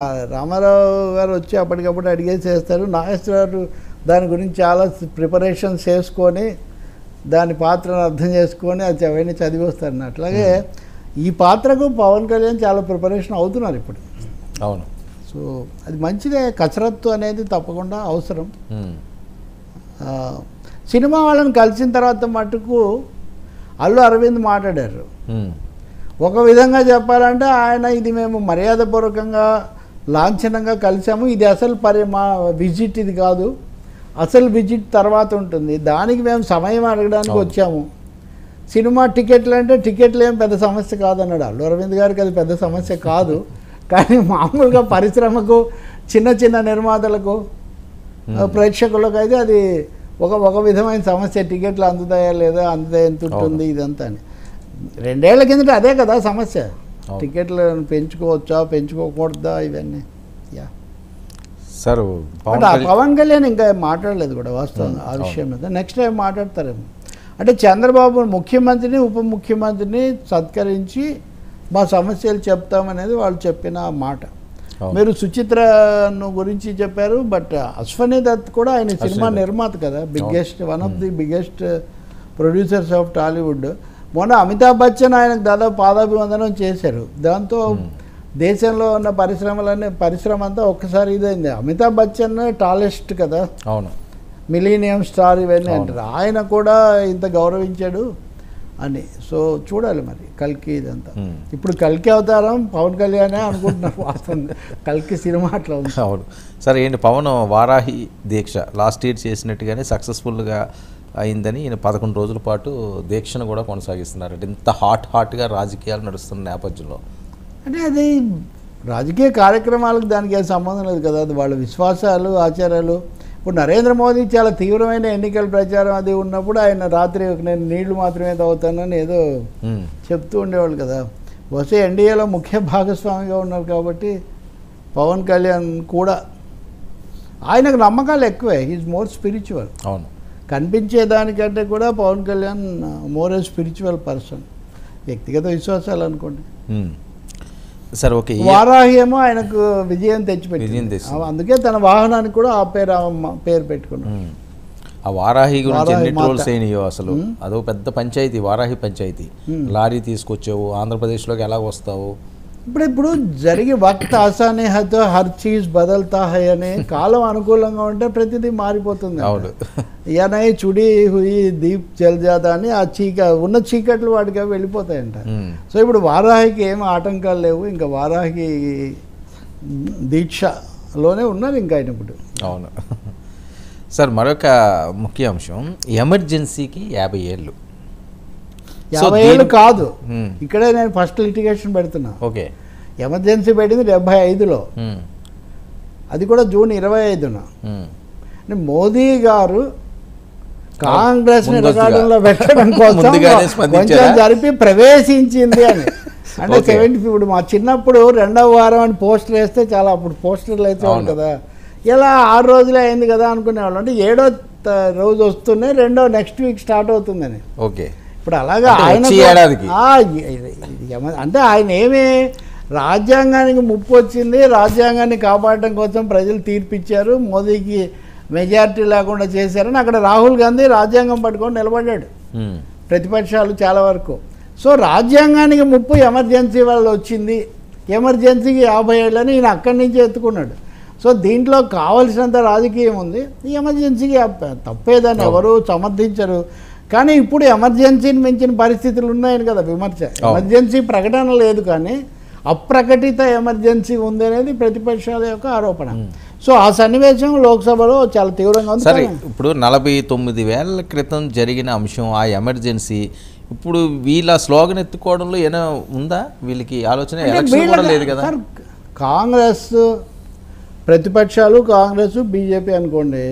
రామారావు గారు వచ్చి అప్పటికప్పుడు అడిగేసేస్తారు. నాగేశ్వరరావు దాని గురించి చాలా ప్రిపరేషన్స్ చేసుకొని దాని పాత్రను అర్థం చేసుకొని అది అవన్నీ చదివి వస్తారు. అట్లాగే ఈ పాత్రకు పవన్ కళ్యాణ్ చాలా ప్రిపరేషన్ అవుతున్నారు ఇప్పుడు. అవును. సో అది మంచిదే. కసరత్తు అనేది తప్పకుండా అవసరం. సినిమా వాళ్ళని కలిసిన తర్వాత మటుకు అల్లు అరవింద్ మాట్లాడారు. ఒక విధంగా చెప్పాలంటే ఆయన ఇది మేము మర్యాదపూర్వకంగా లాంఛనంగా కలిసాము, ఇది అసలు మా విజిట్ ఇది కాదు, అసలు విజిట్ తర్వాత ఉంటుంది, దానికి మేము సమయం అడగడానికి వచ్చాము. సినిమా టికెట్లు అంటే టికెట్లు ఏం పెద్ద సమస్య కాదన్నాడు అల్లు అరవింద్ గారికి. అది పెద్ద సమస్య కాదు, కానీ మామూలుగా పరిశ్రమకు చిన్న చిన్న నిర్మాతలకు ప్రేక్షకులకు అయితే అది ఒక విధమైన సమస్య. టికెట్లు అందుతాయా లేదా, అందుతాయి ఎంత ఉంటుంది ఇదంతా అని. 2 ఏళ్ల కిందట అదే కదా సమస్య. టికెట్లు పెంచుకోవచ్చా పెంచుకోకూడదా ఇవన్నీ. సార్ పవన్ కళ్యాణ్ ఇంకా మాట్లాడలేదు కూడా వాస్తవంగా ఆ విషయం మీద. నెక్స్ట్ టైం మాట్లాడతారేమో. అంటే చంద్రబాబు ముఖ్యమంత్రిని ఉప ముఖ్యమంత్రిని సత్కరించి మా సమస్యలు చెప్తామనేది వాళ్ళు చెప్పిన మాట. మీరు సుచిత్రను గురించి చెప్పారు, బట్ అశ్వనీ దత్ కూడా ఆయన సినిమా నిర్మాత కదా, biggest one of the biggest producers of Tollywood. మొన్న అమితాబ్ బచ్చన్ ఆయనకు దాదాపు పాదాభివందనం చేశారు. దాంతో దేశంలో ఉన్న పరిశ్రమ అంతా ఒక్కసారి ఇదైంది. అమితాబ్ బచ్చన్ టాలెస్ట్ కదా, అవును, మిలీనియం స్టార్ ఇవన్నీ అంటారు. ఆయన కూడా ఇంత గౌరవించాడు అని. సో చూడాలి మరి కల్కి ఇదంతా. ఇప్పుడు కల్కి అవతారం పవన్ కళ్యాణే అనుకుంటున్నారు వాస్తవం. కల్కి సినిమా అట్లా ఉంది. అవును సరే. ఏంటి పవన్ వారాహి దీక్ష లాస్ట్ ఇయర్ చేసినట్టుగానే సక్సెస్ఫుల్గా అయిందని ఈయన 11 రోజుల పాటు దీక్షను కూడా కొనసాగిస్తున్నారు. అంటే ఇంత హాట్గా రాజకీయాలు నడుస్తున్న నేపథ్యంలో అంటే అది రాజకీయ కార్యక్రమాలకు దానికి ఏం సంబంధం లేదు కదా, అది వాళ్ళ విశ్వాసాలు ఆచారాలు. ఇప్పుడు నరేంద్ర మోదీ చాలా తీవ్రమైన ఎన్నికల ప్రచారం అది ఉన్నప్పుడు ఆయన రాత్రి నేను నీళ్లు మాత్రమే తాగుతానని ఏదో చెప్తూ ఉండేవాళ్ళు కదా. బహుశా ఎన్డీఏలో ముఖ్య భాగస్వామిగా ఉన్నారు కాబట్టి పవన్ కళ్యాణ్ కూడా ఆయనకు నమ్మకాలు ఎక్కువే. He's more spiritual. అవును, కనిపించేదానికంటే కూడా Pawan Kalyan more a spiritual person. వ్యక్తిగత విశ్వాసాలు అనుకోండి. సరే ఓకే. వారాహి ఏమో ఆయనకు విజయం తెచ్చిపెట్టింది, అందుకే తన వాహనానికి కూడా ఆ పేరు పెట్టుకున్నాడు. ఆ వారాహి గురించి ఎన్ని ట్రోల్స్ అయినాయో అసలు. అదో పెద్ద పంచాయతీ, వారాహి పంచాయతీ. లారీ తీసుకొచ్చావు, ఆంధ్రప్రదేశ్లోకి ఎలా వస్తావు? ఇప్పుడు జరిగి వక్త్ ఆసానే హతో హర్ చీజ్ బదల్తా హై అనే కాలం అనుకూలంగా ఉంటే ప్రతిదీ మారిపోతుంది. అవును, ఇయనై చుడి హుయి దీప్ జల్ జాతా అని ఆ ఉన్న చీకట్లు వాటికి అవి వెళ్ళిపోతాయంట. సో ఇప్పుడు వారాహికి ఏమి ఆటంకాలు లేవు. ఇంకా వారాహి దీక్షలోనే ఉన్నారు ఇంకా ఆయన ఇప్పుడు. అవును సార్. మరొక ముఖ్య అంశం, ఎమర్జెన్సీకి 50 ఏళ్ళు. 50 ఏళ్ళు కాదు, ఇక్కడే నేను ఫస్ట్ లిటిగేషన్ పెడుతున్నా. ఓకే. ఎమర్జెన్సీ పెట్టింది 75లో, అది కూడా జూన్ 25న. మోదీ గారు కాంగ్రెస్ ని రికార్డులో పెట్టడం కోసం కొంచెం జరిపి ప్రవేశించింది అని. అంటే 70 ఇప్పుడు మా చిన్నప్పుడు 2వ వారం అని పోస్టర్ వేస్తే చాలా, అప్పుడు పోస్టర్లు వేసేవాళ్ళు కదా, ఇలా 6 రోజులే అయింది కదా అనుకునేవాళ్ళు. అంటే 7వ రోజు వస్తున్నాయి, 2వ నెక్స్ట్ వీక్ స్టార్ట్ అవుతుందని. ఓకే. ఇప్పుడు అలాగా ఆయన అంటే ఆయన ఏమి రాజ్యాంగానికి ముప్పు వచ్చింది, రాజ్యాంగాన్ని కాపాడటం కోసం ప్రజలు తీర్పిచ్చారు, మోదీకి మెజారిటీ లేకుండా చేశారని అక్కడ రాహుల్ గాంధీ రాజ్యాంగం పట్టుకొని నిలబడ్డాడు, ప్రతిపక్షాలు చాలా వరకు. సో రాజ్యాంగానికి ముప్పు ఎమర్జెన్సీ వల్ల వచ్చింది, ఎమర్జెన్సీకి 50 ఏళ్ళని ఈయన అక్కడి నుంచి ఎత్తుకున్నాడు. సో దీంట్లో కావలసినంత రాజకీయం ఉంది. ఈ ఎమర్జెన్సీకి తప్పేదాన్ని ఎవరు సమర్థించరు. కానీ ఇప్పుడు ఎమర్జెన్సీని మించిన పరిస్థితులు ఉన్నాయని కదా విమర్శ. ఎమర్జెన్సీ ప్రకటన లేదు, కానీ అప్రకటిత ఎమర్జెన్సీ ఉంది అనేది ప్రతిపక్షాల యొక్క ఆరోపణ. సో ఆ సన్నివేశం లోక్సభలో చాలా తీవ్రంగా ఉంది. సరే, ఇప్పుడు 49 ఏళ్ల క్రితం జరిగిన అంశం ఆ ఎమర్జెన్సీ ఇప్పుడు వీళ్ళ స్లోగన్ ఎత్తుకోవడంలో ఏమైనా ఉందా? వీళ్ళకి ఆలోచన ఎలక్షన్ కూడా లేదు కదా. కాంగ్రెస్ ప్రతిపక్షాలు, కాంగ్రెస్ బీజేపీ అనుకోండి.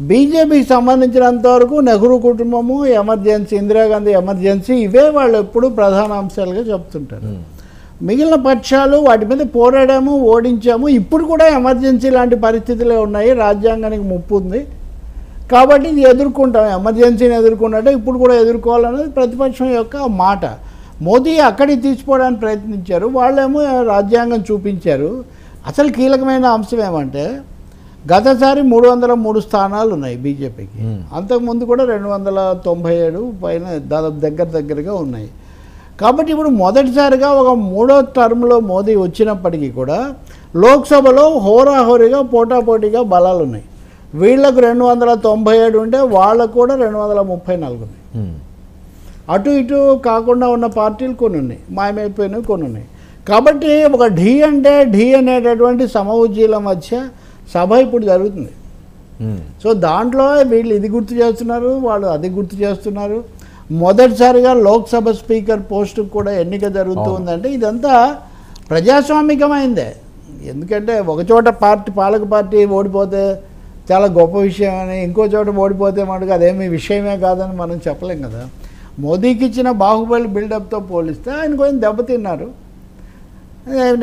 బీజేపీకి సంబంధించినంత వరకు నెహ్రూ కుటుంబము, ఎమర్జెన్సీ, ఇందిరాగాంధీ ఎమర్జెన్సీ, ఇవే వాళ్ళు ఎప్పుడు ప్రధాన అంశాలుగా చెప్తుంటారు. మిగిలిన పక్షాలు వాటి మీద పోరాడాము, ఓడించాము, ఇప్పుడు కూడా ఎమర్జెన్సీ లాంటి పరిస్థితులే ఉన్నాయి, రాజ్యాంగానికి ముప్పు ఉంది కాబట్టి ఇది ఎదుర్కొంటాం, ఎమర్జెన్సీని ఎదుర్కొన్నట్టే ఇప్పుడు కూడా ఎదుర్కోవాలనేది ప్రతిపక్షం యొక్క మాట. మోదీ అక్కడికి తీసుకోవడానికి ప్రయత్నించారు, వాళ్ళేమో రాజ్యాంగం చూపించారు. అసలు కీలకమైన అంశం ఏమంటే గతసారి 303 స్థానాలు ఉన్నాయి బీజేపీకి, అంతకుముందు కూడా 297 పైన దాదాపు దగ్గరగా ఉన్నాయి. కాబట్టి ఇప్పుడు మొదటిసారిగా ఒక 3వ టర్మ్లో మోదీ వచ్చినప్పటికీ కూడా లోక్సభలో హోరాహోరీగా పోటాపోటీగా బలాలు ఉన్నాయి. వీళ్ళకు 297 ఉంటే వాళ్ళకు కూడా 234 ఉన్నాయి. అటు ఇటు కాకుండా ఉన్న పార్టీలు కొన్ని ఉన్నాయి, మాయమైపోయినవి కొన్ని ఉన్నాయి. కాబట్టి ఒక ఢీ అంటే ఢీ అనేటటువంటి సమఉజ్జీల మధ్య సభ ఇప్పుడు జరుగుతుంది. సో దాంట్లో వీళ్ళు ఇది గుర్తు చేస్తున్నారు, వాళ్ళు అది గుర్తు చేస్తున్నారు. మొదటిసారిగా లోక్సభ స్పీకర్ పోస్టుకు కూడా ఎన్నిక జరుగుతూ ఉందంటే ఇదంతా ప్రజాస్వామికమైందే. ఎందుకంటే ఒకచోట పాలక పార్టీ ఓడిపోతే చాలా గొప్ప విషయం అని, ఇంకో చోట ఓడిపోతే మనకు అదేమీ విషయమే కాదని మనం చెప్పలేం కదా. మోదీకి ఇచ్చిన బాహుబలి బిల్డప్తో పోలిస్తే ఆయన కొంచెం దెబ్బతిన్నారు.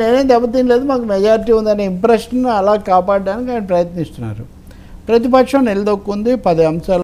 నేనేం దెబ్బతినలేదు, మాకు మెజారిటీ ఉందనే ఇంప్రెషన్ అలా కాపాడడానికి ఆయన ప్రయత్నిస్తున్నారు. ప్రతిపక్షం నిలదొక్కుంది 10 అంశాలు